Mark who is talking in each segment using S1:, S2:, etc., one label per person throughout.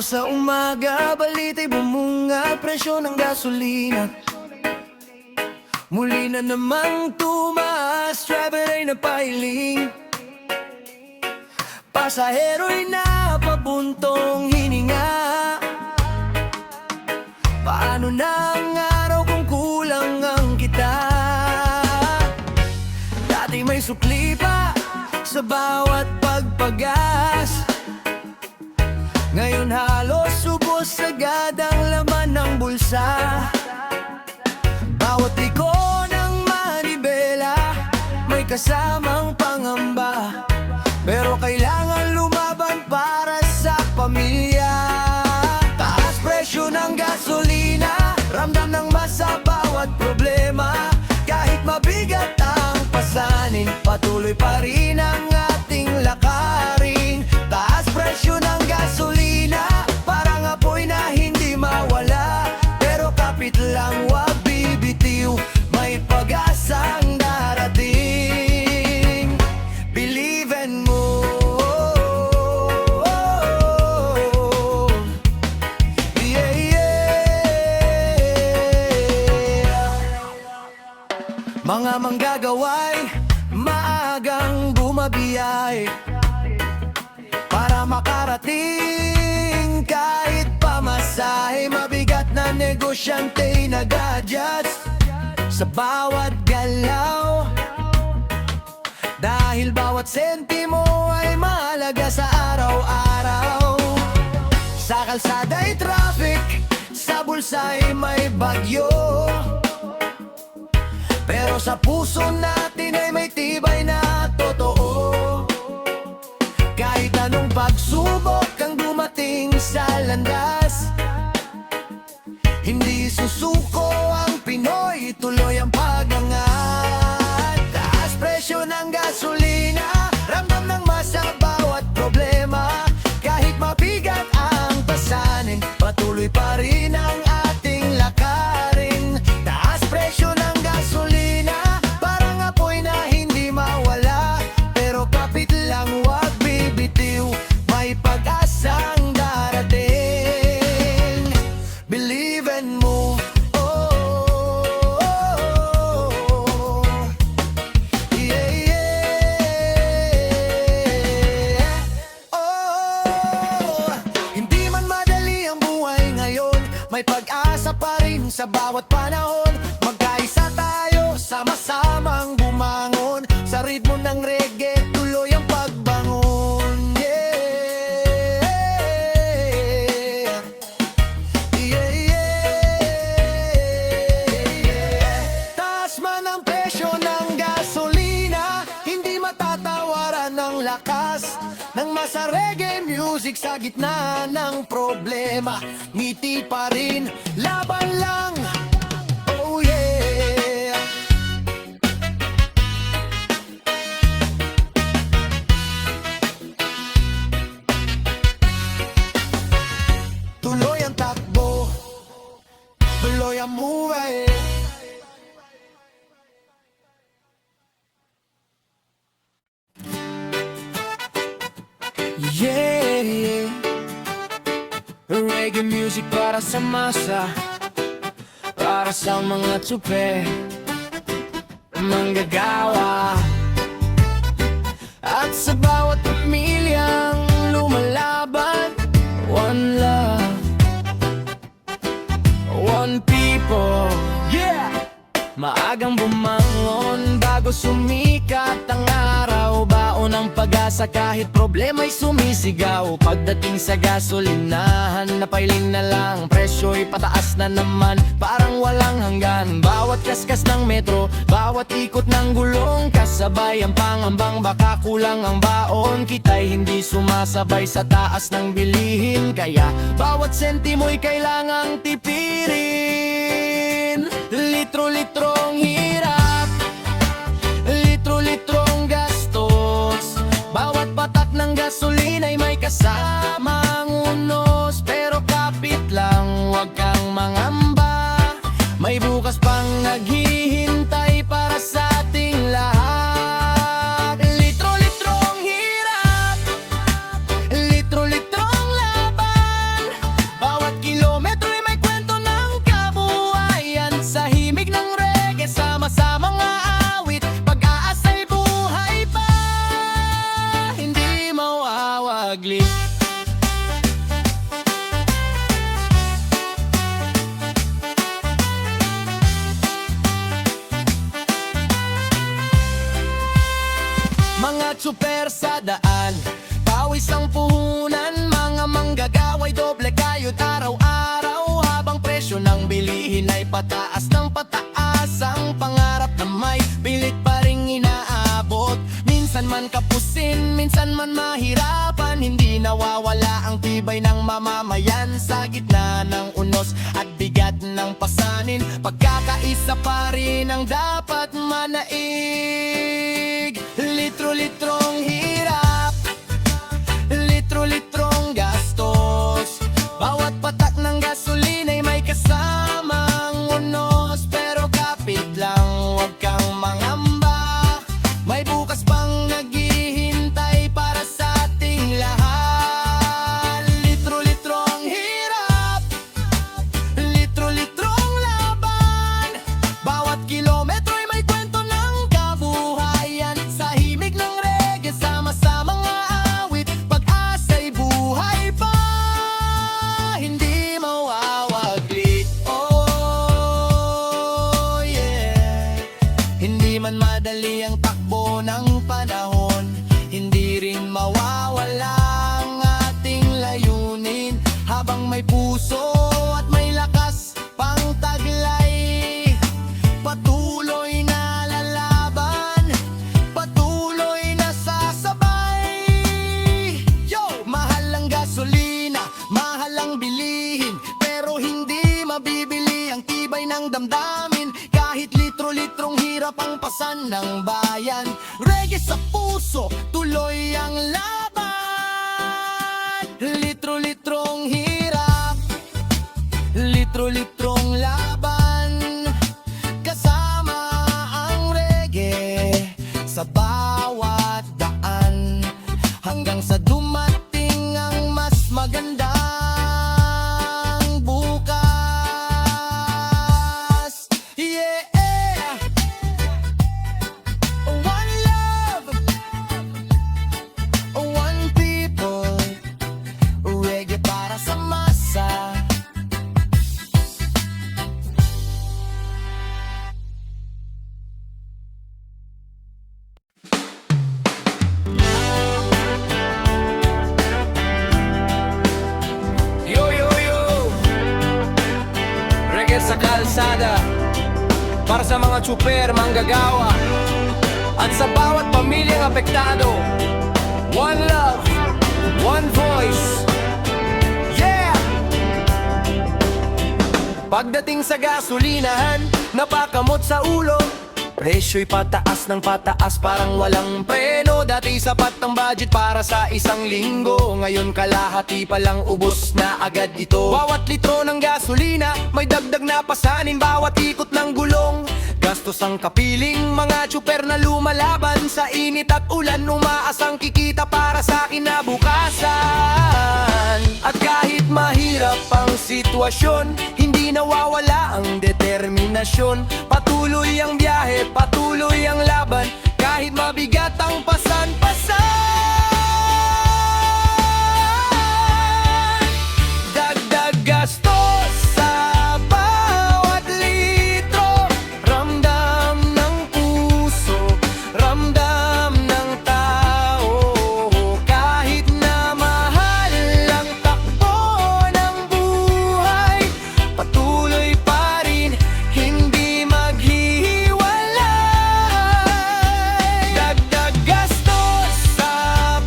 S1: Bago sa umaga, balita'y bumunga, presyo ng gasolina muli na namang tumaas, driver ay napahiling, pasahero'y napabuntong hininga. Paano na ang araw kung kulang ang kita? Dati may sukli pa sa bawat pagpagas, ngayon halos ubos agad ang laman ng bulsa. Bawat liko ng manibela may kasamang pangamba, pero kailangan lumaban para sa pamilya. Taas presyo ng gasolina, ramdam ng masa bawat problema. Kahit mabigat ang pasanin, patuloy pa rin ang ating lakarin. Taas presyo ng gasolina, parang apoy na hindi mawala, pero kapit lang wag bibitiw, may pag-asang darating. Believe and move. Yeah, yeah. Mga manggagaway, maagang bumabiyay para makarating kahit pamasahe. Mabigat na negosyante nag-adjust sa bawat galaw, dahil bawat sentimo ay mahalaga sa araw-araw. Sa kalsada'y traffic, sa bulsa'y may bagyo, pero sa puso natin ay may tibay na totoo. Kahit anong pagsubok ang dumating sa landas, hindi susuko ang Pinoy, tuloy ang pag-angat. Taas presyo ng gasolina, ramdam ng masa bawat problema. Kahit mabigat ang pasanin, patuloy pa rin ang ating lakarin. Taas presyo ng gasolina, parang apoy na hindi mawala, pero kapit lang wag bibitiw, may pag-asang darating. Believe and move. May pag-asa pa rin sa bawat panahon. Magkaisa tayo, sama-samang bumangon. Sa ritmo ng reggae, tuloy ang pagbangon. Yeah, yeah, yeah. Taas man ang presyo ng gasolina, hindi matatawaran ng lakas ng masa reggae music. Sa gitna ng problema, ngiti pa rin, laban lang. Oh yeah. Tuloy ang takbo, tuloy ang buhay. Yeah, yeah. Reggae music para sa masa, para sa mga tsupe, manggagawa, at sa bawat pamilyang lumalaban. One love, one people. Yeah! Maagang bumangon bago sumikat ang araw, baon ang pag-asa kahit problema'y sumisigaw. Pagdating sa gasolinahan, napailing na lang, presyo'y pataas na naman, parang walang hanggan. Bawat kaskas ng metro, bawat ikot ng gulong, kasabay ang pangambang baka kulang ang baon. Kita'y hindi sumasabay sa taas ng bilihin, kaya bawat sentimo'y kailangang tipirin. Litro-litrong hirap, litro-litrong gastos, bawat patak ng gasolina'y may kasamang unos. Pero kapit lang, wag kang mangamba, may bukas pang naghihintay para sa ating lahat. Litro-litrong hirap, litro-litrong laban, tsuper sa daan. Pawis ang puhunan, mga manggagaway doble kayod araw-araw. Habang presyo ng bilihin ay pataas ng pataas, ang pangarap na may pilit pa ring inaabot. Minsan man kapusin, minsan man mahirapan, hindi nawawala ang tibay ng mamamayan. Sa gitna ng unos at bigat ng pasanin, pagkakaisa pa rin ang dapat manaig. Litro-litrong hirap, litro-litrong gastos, bawat patak ng gasolina ay may kasamang unos. Pero kapit lang, huwag kang mangamba, may bukas pang naghihintay para sa ating lahat. Litro-litrong hirap, litro-litrong laban, bawat kilometro ay may kwento ng kabuhayan. Sa himig ng reggae, sama-samang aawit, pag-asa'y buhay pa, hindi mawawaglit. Oh yeah, hindi man madali ang takbo ng panahon, hindi rin mawawala ang ating layunin. Habang may puso at may lakas pang taglay, patuloy na lalaban, patuloy na sasabay. Yo! Mahal ang gasolina, mahal ang bilihin, pero hindi mabibili ang tibay ng damdamin. Kahit litro-litrong hirap ang pasan ng bayan, reggae sa puso, tuloy ang laban. Litro-litrong hirap, litro-litrong laban, kasama ang reggae sa bawat daan, hanggang sa dumating ang mas magandang bukas. Yeah! One love, one people, reggae para sa masa. Yo, yo, yo! Reggae sa kalsada, para sa mga tsuper, manggagawa, at sa bawat pamilyang apektado. One love, one voice. Yeah! Pagdating sa gasolinahan, napakamot sa ulo, presyo'y pataas ng pataas, parang walang preno. Dati sapat ang budget para sa isang linggo, ngayon kalahati pa lang ubos na agad ito. Bawat litro ng gasolina, may dagdag na pasanin, bawat ikot ng gulong, gastos ang kapiling. Mga tsuper na lumalaban sa init at ulan, umaasang kikita para sa kinabukasan. At kahit mahirap ang sitwasyon, hindi nawawala ang determinasyon. Patuloy ang biyahe, patuloy ang laban, kahit mabigat ang pasan-pasan. Dagdag gastos sa bawat litro, ramdam ng puso, ramdam ng tao. Kahit na mahal ang takbo ng buhay, patuloy pa rin, hindi maghihiwalay. Dagdag gastos sa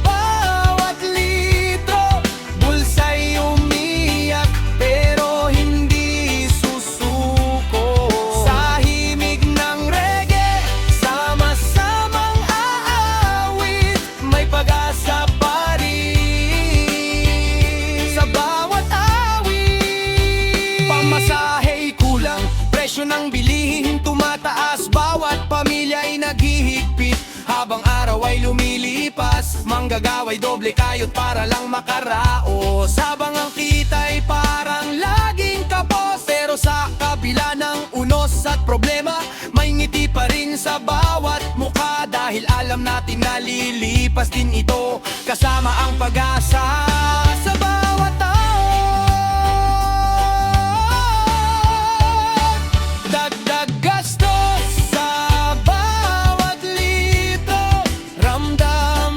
S1: bawat litro, bulsa'y umiyak pero hindi susuko. Sa himig ng reggae, sama-samang aawit, may pag-asa pa rin sa bawat awit. Pamasahe'y kulang, presyo ng bilihin tumataas, bawat pamilya'y naghihigpit. Habang araw ay lumilipas, manggagaway doble kayod para lang makaraos. Habang ang kita'y parang laging kapos, pero sa kabila ng unos at problema, may ngiti pa rin sa bawat mukha. Dahil alam natin na lilipas din ito, kasama ang pag-asa sa bawat tao. Dagdag gastos sa bawat litro, ramdam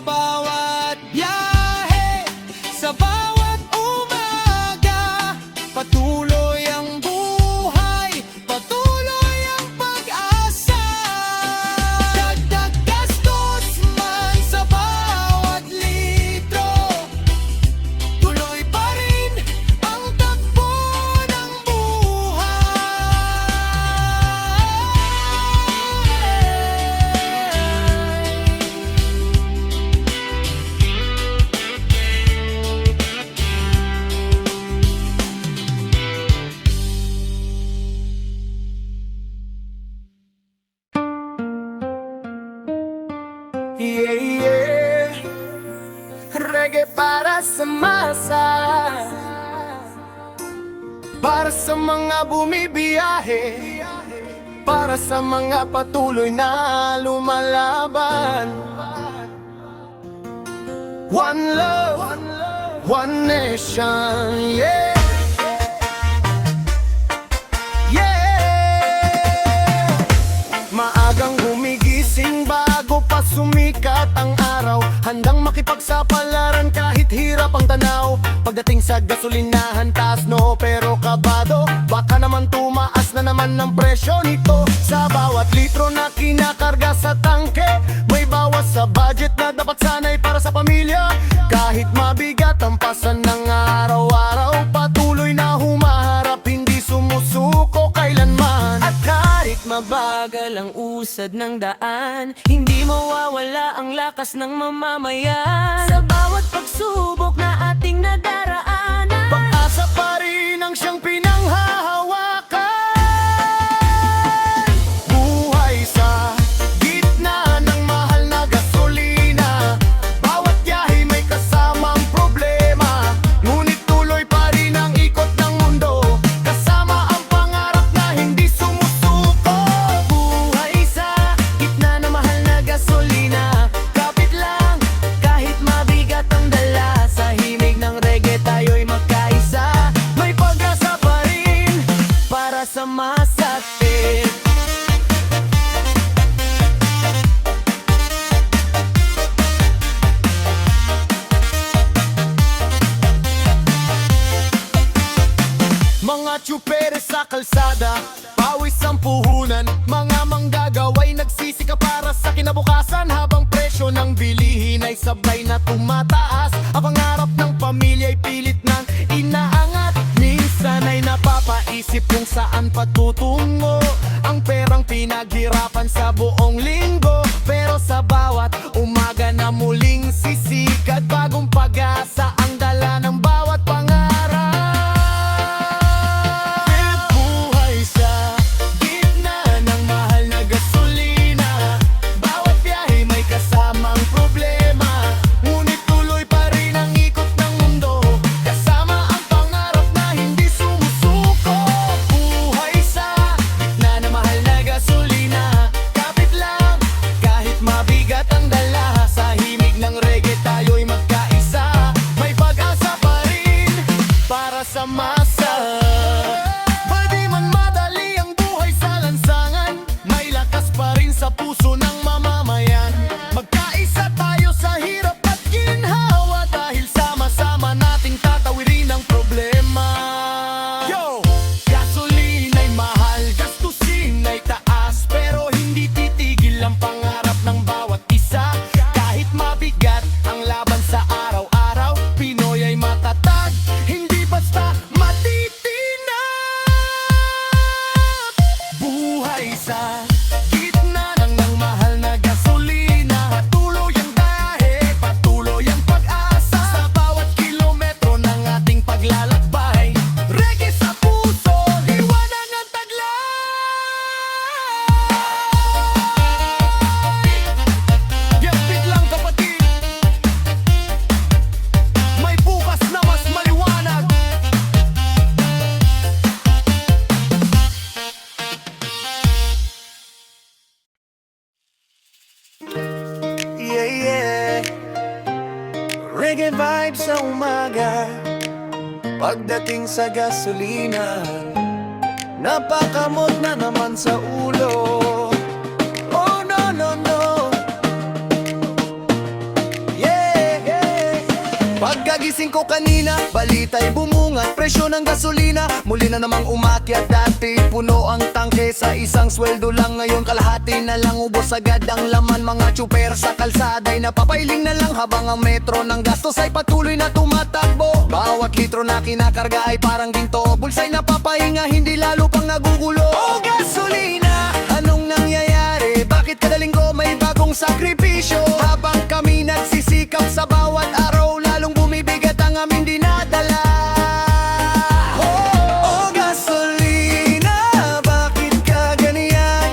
S1: sa bawat biyahe, sa bawat umaga. Patuloy ang buhay, patuloy ang pag-asa. Dagdag gastos man sa bawat litro, tuloy pa rin ang takbo ng yeah, yeah. Reggae para sa masa, para sa mga bumibiyahe, para sa mga patuloy na lumalaban. One love, one nation, yeah. Yeah. Maagang gumigising bago pa sumikat ang araw, handang makipagsapalaran kahit hirap ang tanaw. Pagdating sa gasolinahan, taas no pero kabado, baka naman tumaas na naman ang presyo nito. Sa bawat litro na kinakarga sa tangke, may bawas sa budget na dapat sana'y para sa pamilya. Kahit mabigat ang pasan ng araw-araw, patuloy na humaharap, hindi sumusuko kailanman. At kahit mabagal ang usad ng daan, hindi mawawala ang lakas ng mamamayan. Sa bawat pagsubok na ating nadaraanan, pag-asa pa rin ang siyang pinanghahawakan. Buhay sa gitna ng mahal na gasolina, bawat biyahe may kasamang problema, ngunit tuloy pa rin ang ikot ng mundo, kasama ang pangarap na hindi sumusuko. Buhay sa gitna ng mahal na gasolina, kapit lang kahit mabigat ang dala. Sa himig ng reggae tayo'y magkaisa, may pag-asa pa rin para sa masakit. Mga tsuperes sa kalsada, pawis ang puhunan, mga manggagaway nagsisika para sa kinabukasan. Habang presyo ng bilihin ay sabay na tumataas, ang pangarap ng pamilya ay pilit nang inaangat. Minsan ay napapaisip kung saan patutungo ang perang pinaghirapan sa buong linggo. Pero sa bawat umaga na muling sisikat, bagong pag-asa ang dala ng bawat pangarap. Buhay sa gitna ng mahal na gasolina, bawat biyahe may kasamang problema, ngunit tuloy pa rin ang ikot ng mundo, kasama ang pangarap na hindi sumusuko. Buhay sa gitna ng mahal na gasolina, kapit lang kahit mabigat ang dala. Sa himig ng reggae tayo'y magkaisa, may pag-asa pa rin para sa masa. Pwede man madali ang buhay sa lansangan, may lakas pa rin sa puso ng mamamayan. Magkaisa tayo sa hirap at ginhawa, dahil sama-sama nating tatawirin ang problema. Yo! Gasolina'y mahal, gastusin ay taas, pero hindi titigil ang pangarap ng bawat isa. Kahit mabigat ang laban sa araw-araw, Pinoy ay matatag, hindi basta matitinag. Buhay sa gitna ng mahal na gasolina, patuloy ang biyahe, patuloy ang pag-asa. Sa bawat kilometro ng ating paglalakbay, reggae sa puso, liwanag ang taglay. Yapit lang kapatid, may bukas na mas maliwanag. Yeah, yeah. Reggae vibes sa umaga, pagdating sa gasolina, napakamot na naman sa ulo. Oh no, no, no.
S2: ko kanina, balita'y bumungat, presyo ng gasolina muli na namang umakyat. Dati puno ang tangke sa isang sweldo lang, ngayon kalahati na lang, ubos agad ang laman. Mga tsuper sa kalsada'y napapailing na lang, habang ang metro ng gastos ay patuloy na tumatakbo. Bawat litro na kinakarga ay parang ginto, bulsa'y napapahinga, hindi lalo pang nagugulo. Oh, gasolina, anong nangyayari? Bakit kada linggo may bagong sakripisyo? Habang kami nagsisikap sa bawat araw, lalong bumibigat ang aming dinadala. Oh, gasolina, bakit ka ganyan?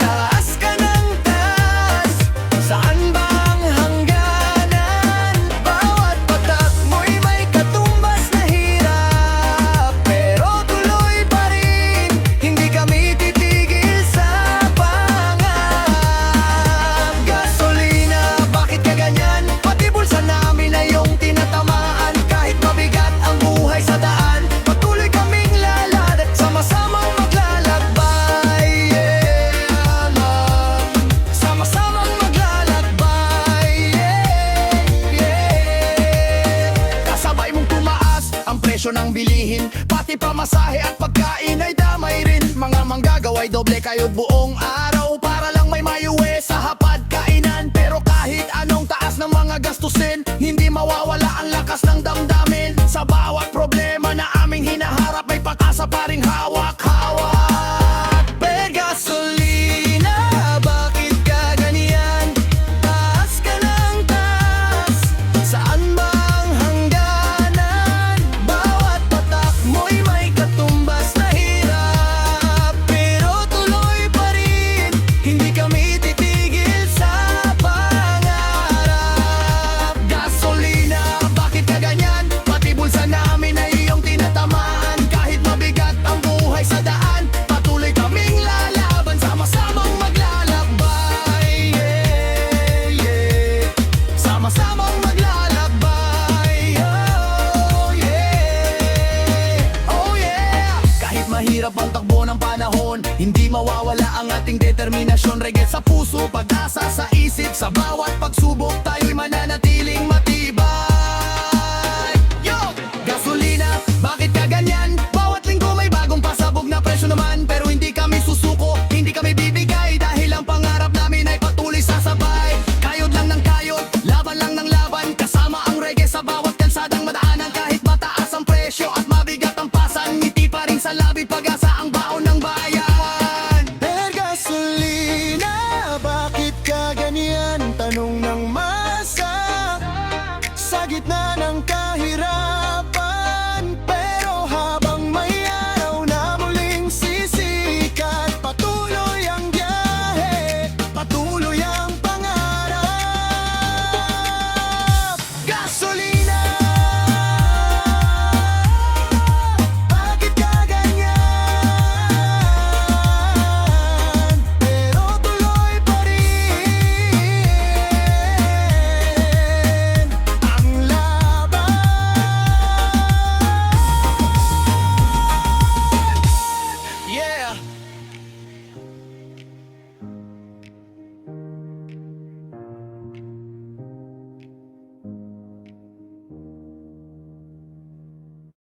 S2: Taas ka ng taas, saan ba ang hangganan? Bawat patak mo'y may katumbas na hirap, pero tuloy pa rin, hindi kami titigil sa pangarap. Gasolina, bakit ka ganyan? Pati bulsa namin ay iyong tinatamaan. Kahit mabigat ang buhay sa daan, patuloy kaming lalad at sama-samang maglalakbay. Yeah, man. Sama-samang maglalakbay. Yeah, yeah. Kasabay mong tumaas ang presyo ng bilihin, pati pamasahe at pagkain ay damay rin. Mga manggagawa'y doble kayod buong araw, para lang may maiuwi sa hapad kainan. Pero kahit anong taas ng mga gastusin, hindi mawawala ang lakas ng damdamin. Sa bawat problema na aming hinaharap, may pag-asa pa ring hawak-hawak. Per gasolina, bakit ka ganyan? Taas ka ng taas, saan ba ang hangganan? Bawat patak mo'y may katumbas na hirap, pero tuloy pa rin, hindi kami titigil sa pangarap. Gasolina, bakit ka ganyan? Pati bulsa namin ay iyong tinatamaan. Kahit mabigat ang buhay sa daan, patuloy kaming lalaban, sama-samang maglalakbay. Yeah, yeah. Sama-samang maglalakbay. Oh, yeah. Oh, yeah. Kahit mahirap ang takbo ng panahon, hindi mawawala ang ating determinasyon. Regret sa puso, pag-asa sa isip, sa bawat pagsubok tayo'y mananatiling matibay. Yo! Gasolina, bakit